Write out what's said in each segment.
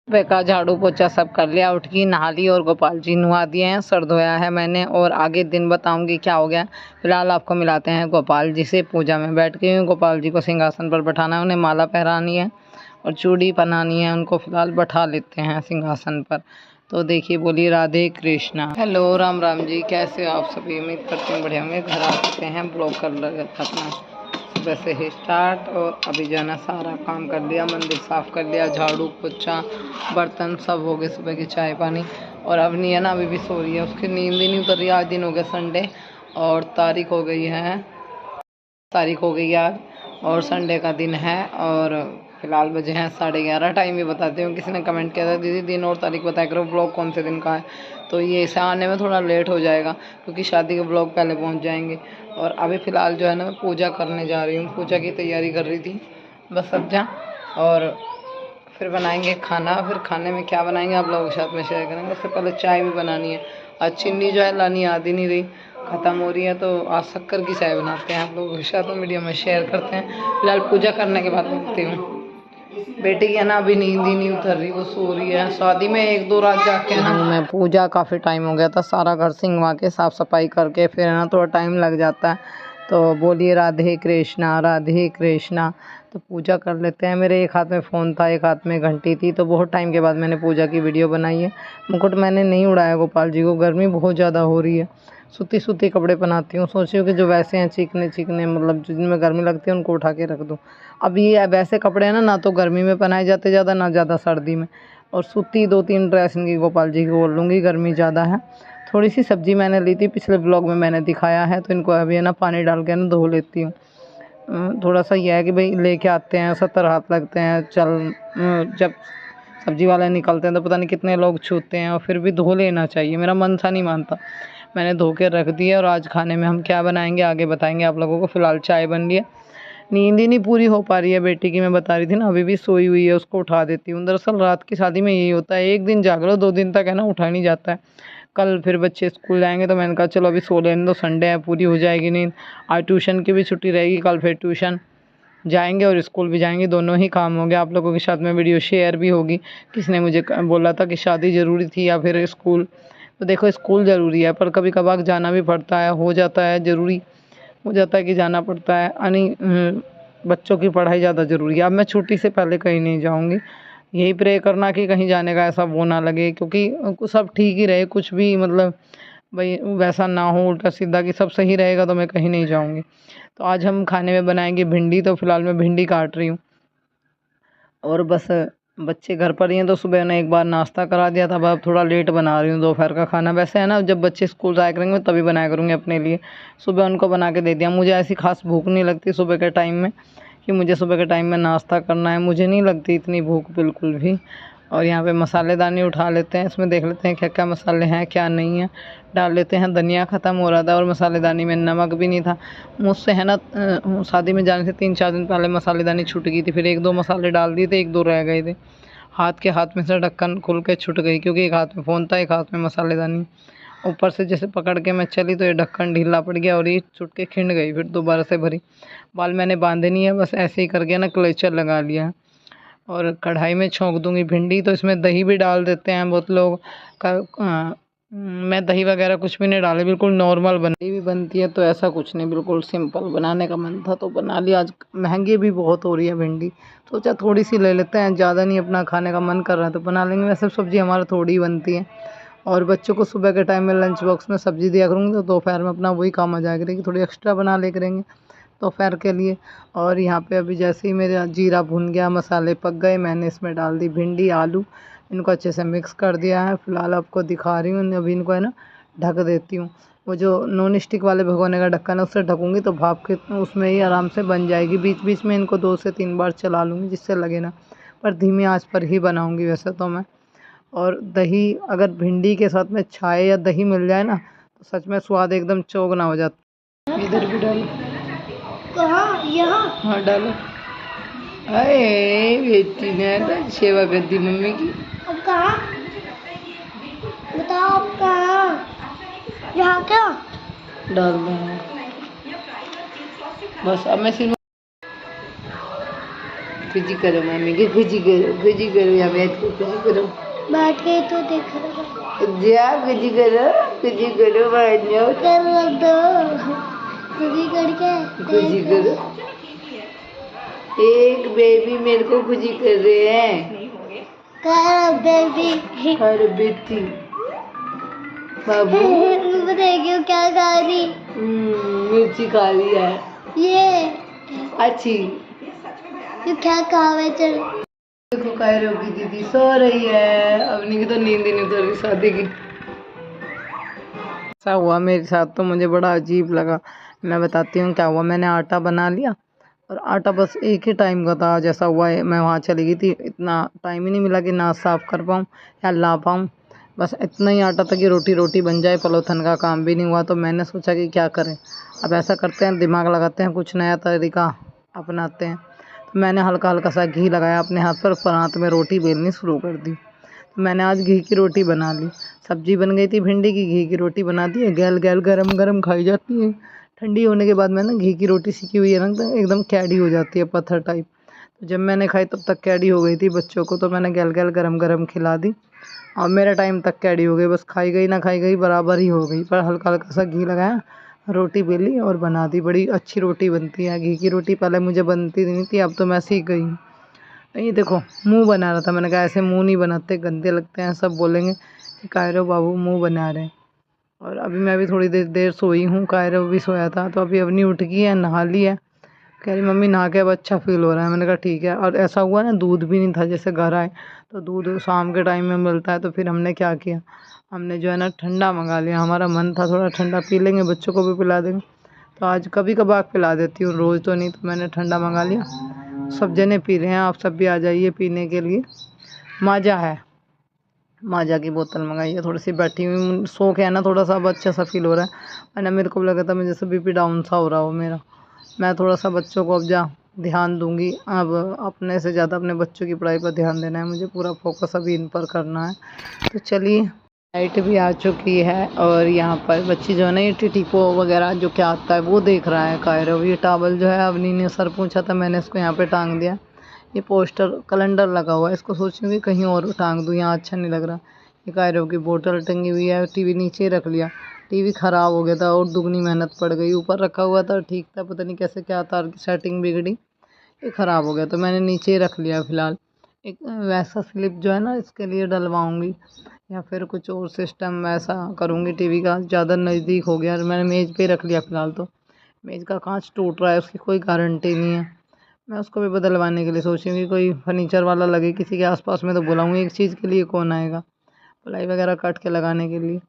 सुबह का झाड़ू पोछा सब कर लिया, उठ की नहा ली और गोपाल जी नुहा दिए हैं, सर धोया है मैंने और आगे दिन बताऊंगी क्या हो गया। फिलहाल आपको मिलाते हैं गोपाल जी से। पूजा में बैठ गई हूँ, गोपाल जी को सिंहासन पर बैठाना है, उन्हें माला पहनानी है और चूड़ी पहनानी है। उनको फिलहाल बैठा लेते हैं सिंहासन पर। तो देखिए, बोलिए राधे कृष्णा। हेलो, राम राम जी, कैसे हो आप सभी? उम्मीद करते हैं बढ़िया होंगे। घर आ चुके हैं, ब्लॉग कर लगे अपना सुबह से ही स्टार्ट। और अभी जो है ना सारा काम कर लिया, मंदिर साफ़ कर लिया, झाड़ू पोछा बर्तन सब हो गए, सुबह की चाय पानी। और अब नहीं है ना, अभी भी सो रही है, उसकी नींद ही नहीं उतर रही। आज दिन हो गया संडे और तारीख हो गई आज और संडे का दिन है। और फिलहाल बजे हैं 11:30। टाइम भी बताती हूँ, किसी ने कमेंट किया था दीदी दिन और तारीख बताया करो, ब्लॉग कौन से दिन का है। तो ये इसे आने में थोड़ा लेट हो जाएगा क्योंकि शादी के ब्लॉग पहले पहुँच जाएंगे। और अभी फ़िलहाल जो है ना मैं पूजा करने जा रही हूँ, पूजा की तैयारी कर रही थी बस सब्जियाँ। और फिर बनाएंगे खाना। फिर खाने में क्या बनाएंगे आप लोगों के साथ में शेयर करेंगे। उससे पहले चाय भी बनानी है। आज चीनी जो है लानी याद ही नहीं रही, ख़त्म हो रही है, तो आज शक्कर की चाय बनाते हैं, आप लोगों के साथ में वीडियो में शेयर करते हैं। फिलहाल पूजा करने के बाद मिलती हूँ। बेटी की है ना अभी नींद ही नहीं उतर रही, वो सो रही है। शादी में 1-2 रात जाके ना मैं पूजा काफ़ी टाइम हो गया था, सारा घर सिंगवा के साफ़ सफाई करके फिर है ना थोड़ा टाइम लग जाता है। तो बोलिए राधे कृष्णा, राधे कृष्णा। तो पूजा कर लेते हैं। मेरे एक हाथ में फ़ोन था, एक हाथ में घंटी थी, तो बहुत टाइम के बाद मैंने पूजा की वीडियो बनाई है। मुकुट मैंने नहीं उड़ाया गोपाल जी को, गर्मी बहुत ज़्यादा हो रही है। सूती सूती कपड़े पहनाती हूँ, सोच रही हूँ कि जो वैसे हैं चिकने चिकने, मतलब जिनमें गर्मी लगती है उनको उठा के रख दूँ। अब ये वैसे कपड़े हैं ना तो गर्मी में पहनाए जाते ज़्यादा, ना ज़्यादा सर्दी में। और सूती 2-3 ड्रेस इनकी गोपाल जी की बोल लूँगी, गर्मी ज़्यादा है। थोड़ी सी सब्ज़ी मैंने ली थी, पिछले ब्लॉग में मैंने दिखाया है, तो इनको अभी है ना पानी डाल के ना धो लेती हूँ। थोड़ा सा यह है कि भाई लेके आते हैं 70 हाथ लगते हैं, जब सब्ज़ी वाले निकलते हैं तो पता नहीं कितने लोग छूते हैं, और फिर भी धो लेना चाहिए। मेरा मन सा नहीं मानता, मैंने धो के रख दिया। और आज खाने में हम क्या बनाएंगे आगे बताएंगे आप लोगों को। फ़िलहाल चाय बन रही है, नींद ही नहीं पूरी हो पा रही है बेटी की। मैं बता रही थी ना अभी भी सोई हुई है, उसको उठा देती हूँ। दरअसल रात की शादी में यही होता है, एक दिन जाग लो 2 दिन तक है ना उठा नहीं जाता है। कल फिर बच्चे स्कूल जाएंगे तो मैंने कहा चलो अभी सो लेने दो, संडे है, पूरी हो जाएगी नींद। आज ट्यूशन की भी छुट्टी रहेगी, कल फिर ट्यूशन जाएंगे और स्कूल भी जाएंगे, दोनों ही काम होंगे। आप लोगों के साथ में वीडियो शेयर भी होगी। किसने मुझे बोला था कि शादी ज़रूरी थी या फिर स्कूल, तो देखो स्कूल ज़रूरी है पर कभी कभार जाना भी पड़ता है, हो जाता है ज़रूरी, हो जाता है कि जाना पड़ता है। यानी बच्चों की पढ़ाई ज़्यादा ज़रूरी है। अब मैं छुट्टी से पहले कहीं नहीं जाऊँगी, यही प्रे करना कि कहीं जाने का ऐसा वो ना लगे, क्योंकि सब ठीक ही रहे, कुछ भी मतलब भाई वैसा ना हो उल्टा सीधा कि सब सही रहेगा तो मैं कहीं नहीं जाऊँगी। तो आज हम खाने में बनाएंगे भिंडी, तो फिलहाल मैं भिंडी काट रही हूँ। और बस बच्चे घर पर ही हैं तो सुबह ने एक बार नाश्ता करा दिया था, अब थोड़ा लेट बना रही हूँ दोपहर का खाना। वैसे है ना जब बच्चे स्कूल जाया करेंगे तभी बनाया करूँगी अपने लिए, सुबह उनको बना के दे दिया। मुझे ऐसी खास भूख नहीं लगती सुबह के टाइम में कि मुझे सुबह के टाइम में नाश्ता करना है, मुझे नहीं लगती इतनी भूख बिल्कुल भी। और यहाँ पे मसालेदानी उठा लेते हैं, इसमें देख लेते हैं क्या क्या मसाले हैं क्या नहीं है, डाल लेते हैं। धनिया ख़त्म हो रहा था और मसालेदानी में नमक भी नहीं था। मुझसे है ना शादी में जाने से 3-4 दिन पहले मसालेदानी छूट गई थी, फिर 1-2 मसाले डाल दिए थे, 1-2 रह गए थे। हाथ में से ढक्कन खुल के छूट गई, क्योंकि एक हाथ में फ़ोन था, एक हाथ में मसालेदानी। ऊपर से जैसे पकड़ के मैं चली तो ये ढक्कन ढीला पड़ गया और ये छूट के खिंड गई, फिर दोबारा से भरी। बाल मैंने बांधे नहीं है, बस ऐसे ही करके ना क्लेचर लगा लिया है। और कढ़ाई में छोंक दूंगी भिंडी, तो इसमें दही भी डाल देते हैं बहुत लोग मैं दही वगैरह कुछ भी नहीं डाले, बिल्कुल नॉर्मल बनती भी बनती है, तो ऐसा कुछ नहीं, बिल्कुल सिंपल। बनाने का मन था तो बना लिया। आज महंगी भी बहुत हो रही है भिंडी, सोचा थोड़ी सी ले लेते हैं, ज़्यादा नहीं, अपना खाने का मन कर रहा है तो बना लेंगे। वैसे सब्ज़ी हमारा थोड़ी ही बनती है। और बच्चों को सुबह के टाइम में लंच बॉक्स में सब्ज़ी दिया करूँगी, तो दोपहर में अपना वही काम आ जाया करेगी, थोड़ी एक्स्ट्रा बना ले करेंगे दोपहर के लिए। और यहाँ पे अभी जैसे ही मेरा जीरा भुन गया, मसाले पक गए, मैंने इसमें डाल दी भिंडी आलू, इनको अच्छे से मिक्स कर दिया है। फ़िलहाल आपको दिखा रही हूँ, अभी इनको है ना ढक देती हूँ। वो जो नॉन स्टिक वाले भगोने का ढक्कन है उससे ढकूँगी तो भाप के उसमें ही आराम से बन जाएगी। बीच बीच में इनको 2 से 3 बार चला लूँगी जिससे लगे ना, पर धीमी आंच पर ही बनाऊँगी वैसे तो मैं। और दही, अगर भिंडी के साथ में छाए या दही मिल जाए ना तो सच में स्वाद एकदम चौगना हो जाता है। इधर भी डालो, कहाँ? यहाँ? हाँ डालो। अरे बेटी ने तो सेवा कर दी मम्मी की। अब कहाँ? बताओ अब कहाँ? यहाँ क्या? डाल दूँगा बस। अब मैं सिर्फ खुशी करो मम्मी की, खुशी करो यहाँ बैठ के खुशी करो। बैठ के तो देख रहा जा खुशी करो बैठ जाओ। कर दो खुशी करके खुशी करो। एक बेबी मेरे को खुशी कर रहे हैं। कर बेबी और बेटी बाबू देखियो क्या खा रही। मिर्ची खा रही है ये अच्छी। ये क्या खावे चल। देखो कायरो की दीदी सो रही है, अपनी की तो नींद ही नहीं उतर रही शादी की। ऐसा हुआ मेरे साथ तो मुझे बड़ा अजीब लगा। मैं बताती हूँ क्या हुआ। मैंने आटा बना लिया और आटा बस एक ही टाइम का था। जैसा हुआ है मैं वहाँ चली गई थी, इतना टाइम ही नहीं मिला कि ना साफ़ कर पाऊँ या ला पाऊँ। बस इतना ही आटा था कि रोटी बन जाए, पलोथन का काम भी नहीं हुआ। तो मैंने सोचा कि क्या करें, अब ऐसा करते हैं दिमाग लगाते हैं, कुछ नया तरीका अपनाते हैं। तो मैंने हल्का हल्का सा घी लगाया अपने हाथ पर, हाथ में रोटी बेलनी शुरू कर दी। तो मैंने आज घी की रोटी बना ली। सब्जी बन गई थी भिंडी की, घी की रोटी बना दी है। गैल गैल गरम गरम खाई जाती है। ठंडी होने के बाद में ना घी की रोटी सीखी हुई है ना, तो एकदम कैडी हो जाती है, पत्थर टाइप। तो जब मैंने खाई तब तक कैडी हो गई थी बच्चों को, तो मैंने गैल गैल गरम गरम खिला दी और मेरा टाइम तक कैडी हो गई। बस खाई गई ना खाई गई बराबर ही हो गई, पर हल्का हल्का सा घी लगाया, रोटी बेली और बना दी। बड़ी अच्छी रोटी बनती है घी की रोटी। पहले मुझे बनती नहीं थी, अब तो मैं सीख गई हूँ। ये देखो मुंह बना रहा था, मैंने कहा ऐसे मुंह नहीं बनाते, गंदे लगते हैं, सब बोलेंगे कि कायरो बाबू मुंह बना रहे हैं। और अभी मैं भी थोड़ी देर सोई हूँ, कायरो भी सोया था, तो अभी अपनी उठ गई है, नहा ली है। कह रही मम्मी नहा के अब अच्छा फील हो रहा है। मैंने कहा ठीक है। और ऐसा हुआ ना, दूध भी नहीं था, जैसे घर आए तो दूध शाम के टाइम में मिलता है, तो फिर हमने क्या किया, हमने जो है ना ठंडा मंगा लिया। हमारा मन था थोड़ा ठंडा पी लेंगे, बच्चों को भी पिला देंगे। तो आज कभी कभार पिला देती हूँ, रोज़ तो नहीं। तो मैंने ठंडा मंगा लिया, सब जने पी रहे हैं, आप सब भी आ जाइए पीने के लिए। माजा है, माजा की बोतल मंगाई है। थोड़ी सी बैठी हुई, सो के है ना, थोड़ा सा अब अच्छा सा फील हो रहा है। वरना मेरे को लगा था मुझे जैसे बीपी डाउन सा हो रहा हो मेरा। मैं थोड़ा सा बच्चों को अब ध्यान दूंगी। अब अपने से ज़्यादा अपने बच्चों की पढ़ाई पर ध्यान देना है मुझे, पूरा फोकस अभी इन पर करना है। तो चलिए, लाइट भी आ चुकी है और यहाँ पर बच्ची जो है ना, ये टिटिपो वगैरह जो क्या आता है वो देख रहा है कायरो। ये टॉवल जो है अवनी ने सर पूछा था, मैंने इसको यहाँ पे टांग दिया। ये पोस्टर कैलेंडर लगा हुआ है, इसको सोचूंगी कहीं और टांग दूँ, यहाँ अच्छा नहीं लग रहा। ये कायरो की बोतल टंगी हुई है, टीवी नीचे ही रख लिया। टीवी ख़राब हो गया था और दुगनी मेहनत पड़ गई। ऊपर रखा हुआ था ठीक था, पता नहीं कैसे क्या तार की सेटिंग बिगड़ी, ये ख़राब हो गया तो मैंने नीचे ही रख लिया फ़िलहाल। एक वैसा स्लिप जो है ना इसके लिए डलवाऊँगी, या फिर कुछ और सिस्टम वैसा करूँगी। टीवी का ज़्यादा नज़दीक हो गया और मैंने मेज़ पे रख लिया फ़िलहाल। तो मेज़ का कांच टूट रहा है, उसकी कोई गारंटी नहीं है। मैं उसको भी बदलवाने के लिए सोचूंगी, कोई फर्नीचर वाला लगे किसी के आसपास में तो बुलाऊंगी। एक चीज़ के लिए कौन आएगा, प्लाई वगैरह काट के लगाने के लिए।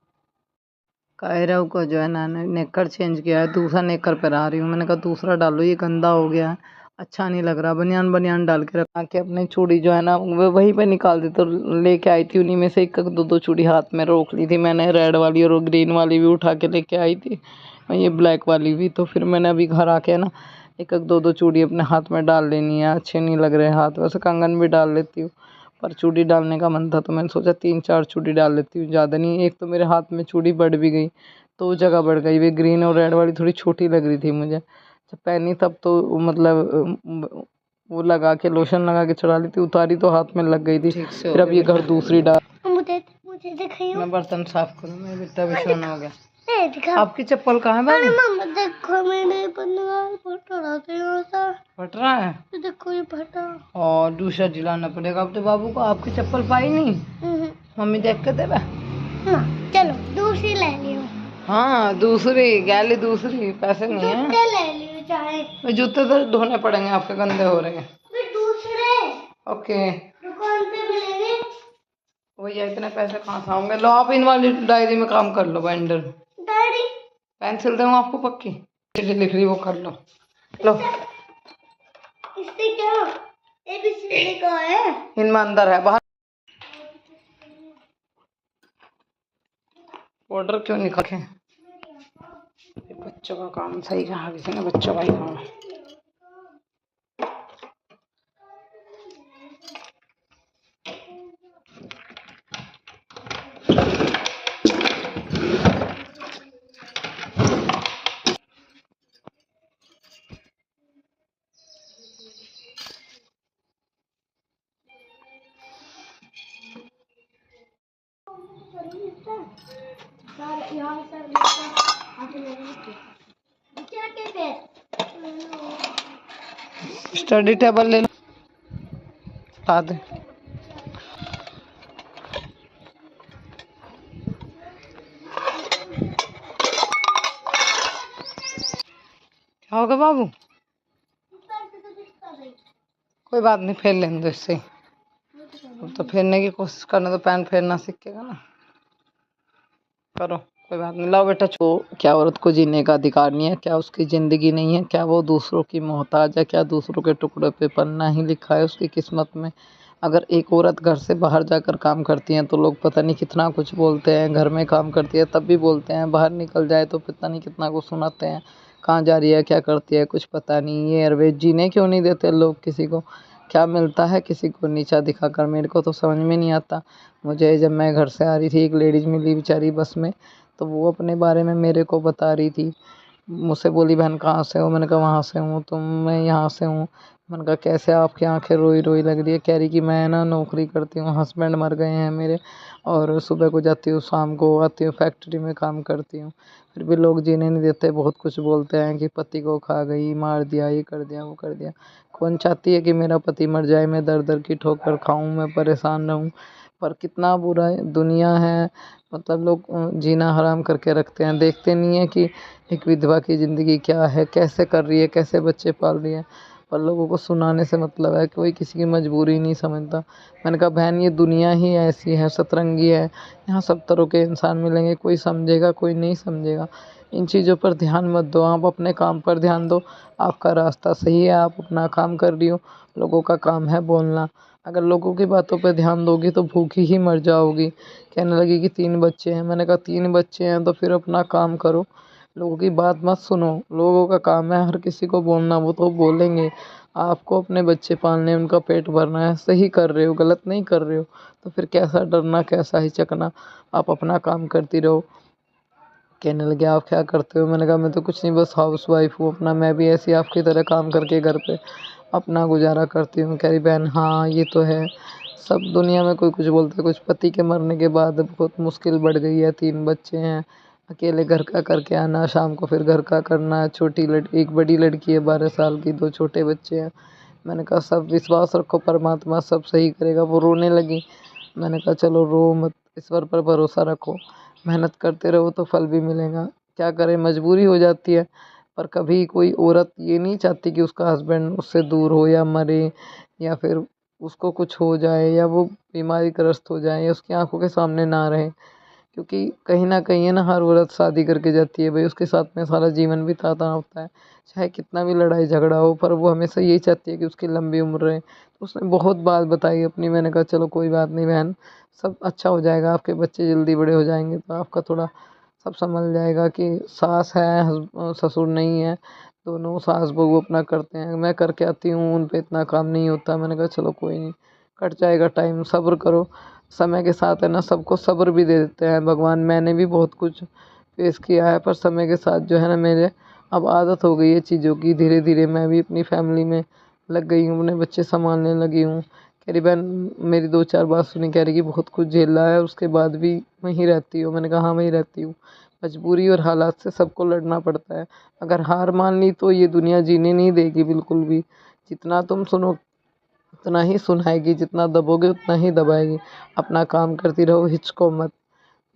कायरव को जो है ना नेकर चेंज किया है, दूसरा नेकर पहना रही हूँ। मैंने कहा दूसरा डालो, ये गंदा हो गया है, अच्छा नहीं लग रहा। बनियान डाल के रखा के अपनी चूड़ी जो है ना वो वहीं पे निकाल दी। तो लेके आई थी, उन्हीं में से एक दो चूड़ी हाथ में रोक ली थी मैंने, रेड वाली और ग्रीन वाली भी उठा के लेके आई थी, और ये ब्लैक वाली भी। तो फिर मैंने अभी घर आके ना एक दो चूड़ी अपने हाथ में डाल लेनी है, अच्छे नहीं लग रहे हाथ। वैसे कंगन भी डाल लेती हूँ, पर चूड़ी डालने का मन था तो मैंने सोचा 3-4 चूड़ी डाल लेती हूँ, ज़्यादा नहीं। एक तो मेरे हाथ में चूड़ी बढ़ भी गई, तो जगह बढ़ गई। वे ग्रीन और रेड वाली थोड़ी छोटी लग रही थी मुझे, जब पहनी तब तो मतलब वो लगा के लोशन लगा के चढ़ा ली थी, उतारी तो हाथ में लग गई थी। फिर अब ये घर दूसरी डाल। मुझे दिखाइए। मैं बर्तन साफ करूँ, मैं बेटा भी सोना हो गया। दिखा। आपकी चप्पल कहाँ है भाई? मम्मा देखो मेरे बंगाल फट रहा था यहाँ से। फट रहा है? देखो ये फटा। और दूसरा दिलाना पड़ेगा अब तो बाबू को। आपकी चप्पल पाई नहीं? मम्मी देख के देवे। चलो दूसरी ले लियो। हाँ दूसरी गैली, दूसरी पैसे नहीं है। जूते ले लियो चाहे। जूते तो धोने पड़ेंगे, आपके गंदे हो रहे हैं। दूसरे ओके, दुकान पे मिलेंगे। भैया इतने पैसे कहाँ से आएंगे? लो आप इन वाली डायरी में काम कर लो, बाइंडर डायरी पेंसिल दूँ आपको पक्की, लिख रही वो कर लो। लो इससे क्या ABCD का है? इनमें अंदर है, बाहर ऑर्डर क्यों नहीं रखे? बच्चों का काम सही कहा किसी ने, बच्चों का ही काम है। सर यहाँ सर लेकर आके लगे क्या टेप है स्टडी टेबल ले लो, ला दे। क्या होगा बाबू? कोई बात नहीं, फेर लेने दो इससे। अब तो फेरने की कोशिश करना, तो पैन फेरना सीखेगा ना। करो, कोई बात नहीं। लाओ बेटा। क्या औरत को जीने का अधिकार नहीं है? क्या उसकी ज़िंदगी नहीं है? क्या वो दूसरों की मोहताज है? क्या दूसरों के टुकड़े पे पलना ही लिखा है उसकी किस्मत में? अगर एक औरत घर से बाहर जाकर काम करती है तो लोग पता नहीं कितना कुछ बोलते हैं। घर में काम करती है तब भी बोलते हैं, बाहर निकल जाए तो पता नहीं कितना कुछ सुनाते हैं। कहाँ जा रही है, क्या करती है, कुछ पता नहीं। ये एयरवेज जीने क्यों नहीं देते लोग किसी को? क्या मिलता है किसी को नीचा दिखाकर? मेरे को तो समझ में नहीं आता। मुझे जब मैं घर से आ रही थी, एक लेडीज़ मिली बेचारी बस में, तो वो अपने बारे में मेरे को बता रही थी। मुझसे बोली, बहन कहाँ से हो? मैंने कहा वहाँ से हूँ। तो मैं यहाँ से हूँ। मैंने कहा कैसे? आपकी आंखें रोई रोई लग रही है। कह रही कि मैं ना नौकरी करती हूँ, हस्बैंड मर गए हैं मेरे, और सुबह को जाती हूँ, शाम को आती हूँ, फैक्ट्री में काम करती हूँ। फिर भी लोग जीने नहीं देते, बहुत कुछ बोलते हैं कि पति को खा गई, मार दिया, ये कर दिया, वो कर दिया। कौन चाहती है कि मेरा पति मर जाए, मैं दर दर की ठोकर खाऊं, मैं परेशान रहूं? पर कितना बुरा दुनिया है। मतलब लोग जीना हराम करके रखते हैं, देखते नहीं है कि एक विधवा की ज़िंदगी क्या है, कैसे कर रही है, कैसे बच्चे पाल रही है। पर लोगों को सुनाने से मतलब है, कोई किसी की मजबूरी नहीं समझता। मैंने कहा बहन, ये दुनिया ही ऐसी है, सतरंगी है। यहाँ सब तरह के इंसान मिलेंगे, कोई समझेगा, कोई नहीं समझेगा। इन चीज़ों पर ध्यान मत दो, आप अपने काम पर ध्यान दो। आपका रास्ता सही है, आप अपना काम कर रही हो, लोगों का काम है बोलना। अगर लोगों की बातों पर ध्यान दोगी तो भूखी ही मर जाओगी। कहने लगी कि 3 बच्चे हैं। मैंने कहा 3 बच्चे हैं तो फिर अपना काम करो, लोगों की बात मत सुनो। लोगों का काम है हर किसी को बोलना, वो तो बोलेंगे। आपको अपने बच्चे पालने, उनका पेट भरना है, सही कर रहे हो, गलत नहीं कर रहे हो। तो फिर कैसा डरना, कैसा हिचकना? आप अपना काम करती रहो। कहने लगे आप क्या करते हो? मैंने कहा मैं तो कुछ नहीं, बस हाउस वाइफ हूँ अपना, मैं भी ऐसी आपकी तरह काम करके घर पे अपना गुजारा करती हूँ। कह रही बहन हाँ ये तो है, सब दुनिया में कोई कुछ बोलता है। कुछ पति के मरने के बाद बहुत मुश्किल बढ़ गई है, 3 बच्चे हैं, अकेले घर का करके आना, शाम को फिर घर का करना। छोटी लड़की, एक बड़ी लड़की है 12 साल की, 2 छोटे बच्चे हैं। मैंने कहा सब विश्वास रखो, परमात्मा सब सही करेगा। वो रोने लगी। मैंने कहा चलो रो मत, ईश्वर पर भरोसा रखो, मेहनत करते रहो तो फल भी मिलेगा। क्या करें, मजबूरी हो जाती है। पर कभी कोई औरत ये नहीं चाहती कि उसका हस्बैंड उससे दूर हो या मरे, या फिर उसको कुछ हो जाए, या वो बीमारी ग्रस्त हो जाए, या उसकी आंखों के सामने ना रहे। क्योंकि कहीं न कहीं है ना, हर औरत शादी करके जाती है भाई, उसके साथ में सारा जीवन बिताना होता है। चाहे कितना भी लड़ाई झगड़ा हो, पर वो हमेशा यही चाहती है कि उसकी लंबी उम्र रहे। तो उसने बहुत बात बताई अपनी। मैंने कहा चलो कोई बात नहीं बहन, सब अच्छा हो जाएगा, आपके बच्चे जल्दी बड़े हो जाएँगे तो आपका थोड़ा सब संभल जाएगा। कि सास है, ससुर नहीं है, दोनों सास बहू अपना करते हैं। मैं करके आती हूँ, उन पे इतना काम नहीं होता। मैंने कहा चलो कोई नहीं, कट जाएगा टाइम, सब्र करो। समय के साथ है ना, सबको सब्र भी दे देते हैं भगवान। मैंने भी बहुत कुछ फेस किया है, पर समय के साथ जो है ना, मेरे अब आदत हो गई है चीज़ों की। धीरे धीरे मैं भी अपनी फैमिली में लग गई हूँ, अपने बच्चे संभालने लगी हूँ। कह रही बहन, मेरी 2-4 बात सुनी, कह रही कि बहुत कुछ झेला है, उसके बाद भी वहीं रहती हो? मैंने कहा हाँ वहीं रहती हूँ। मजबूरी और हालात से सबको लड़ना पड़ता है। अगर हार मान ली तो ये दुनिया जीने नहीं देगी बिल्कुल भी। जितना तुम सुनो उतना ही सुनाएगी, जितना दबोगे उतना ही दबाएगी। अपना काम करती रहो, हिचको मत।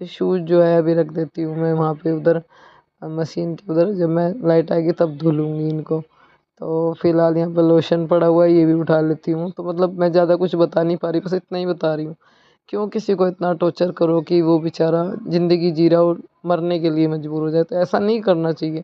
ये शूज़ जो है अभी रख देती हूँ मैं वहाँ पे, उधर मशीन के उधर, जब मैं लाइट आएगी तब धुलूँगी इनको। तो फिलहाल यहाँ पे लोशन पड़ा हुआ है, ये भी उठा लेती हूँ। तो मतलब मैं ज़्यादा कुछ बता नहीं पा रही, बस इतना ही बता रही हूँ। क्यों किसी को इतना टॉर्चर करो कि वो बेचारा ज़िंदगी जी रहा हो और मरने के लिए मजबूर हो जाए? तो ऐसा नहीं करना चाहिए।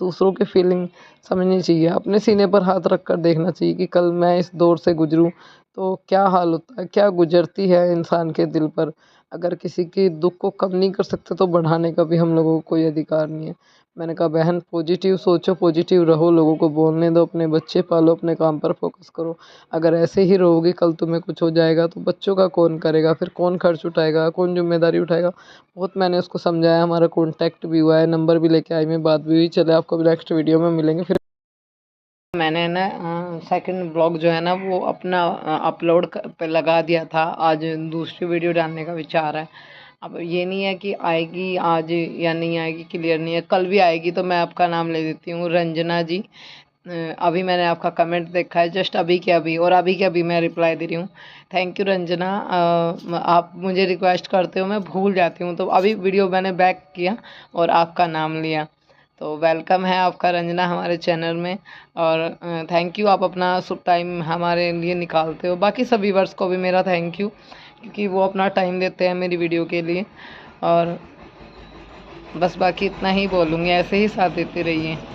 दूसरों की फीलिंग समझनी चाहिए, अपने सीने पर हाथ रख कर देखना चाहिए कि कल मैं इस दौर से गुजरूं तो क्या हाल होता है, क्या गुजरती है इंसान के दिल पर। अगर किसी के दुख को कम नहीं कर सकते तो बढ़ाने का भी हम लोगों को कोई अधिकार नहीं है। मैंने कहा बहन पॉजिटिव सोचो, पॉजिटिव रहो, लोगों को बोलने दो, अपने बच्चे पालो, अपने काम पर फोकस करो। अगर ऐसे ही रहोगे, कल तुम्हें कुछ हो जाएगा तो बच्चों का कौन करेगा? फिर कौन खर्च उठाएगा, कौन जिम्मेदारी उठाएगा? बहुत मैंने उसको समझाया, हमारा कॉन्टैक्ट भी हुआ है, नंबर भी लेके आई, मैं बात भी हुई। चले आपको भी नेक्स्ट वीडियो में मिलेंगे फिर। मैंने ना सेकंड ब्लॉग जो है ना वो अपना अपलोड पे लगा दिया था। आज दूसरी वीडियो डालने का विचार है। अब ये नहीं है कि आएगी आज या नहीं आएगी, क्लियर नहीं है, कल भी आएगी तो मैं आपका नाम ले देती हूँ, रंजना जी। अभी मैंने आपका कमेंट देखा है, जस्ट अभी के अभी, और अभी के अभी मैं रिप्लाई दे रही हूँ। Thank you Ranjana. आप मुझे रिक्वेस्ट करते हो, मैं भूल जाती हूँ, तो अभी वीडियो मैंने बैक किया और आपका नाम लिया। तो वेलकम है आपका रंजना हमारे चैनल में, और थैंक यू, आप अपना शुभ टाइम हमारे लिए निकालते हो। बाकी सभी व्यूअर्स को भी मेरा थैंक यू, क्योंकि वो अपना टाइम देते हैं मेरी वीडियो के लिए। और बस बाकी इतना ही बोलूँगी, ऐसे ही साथ देते रहिए।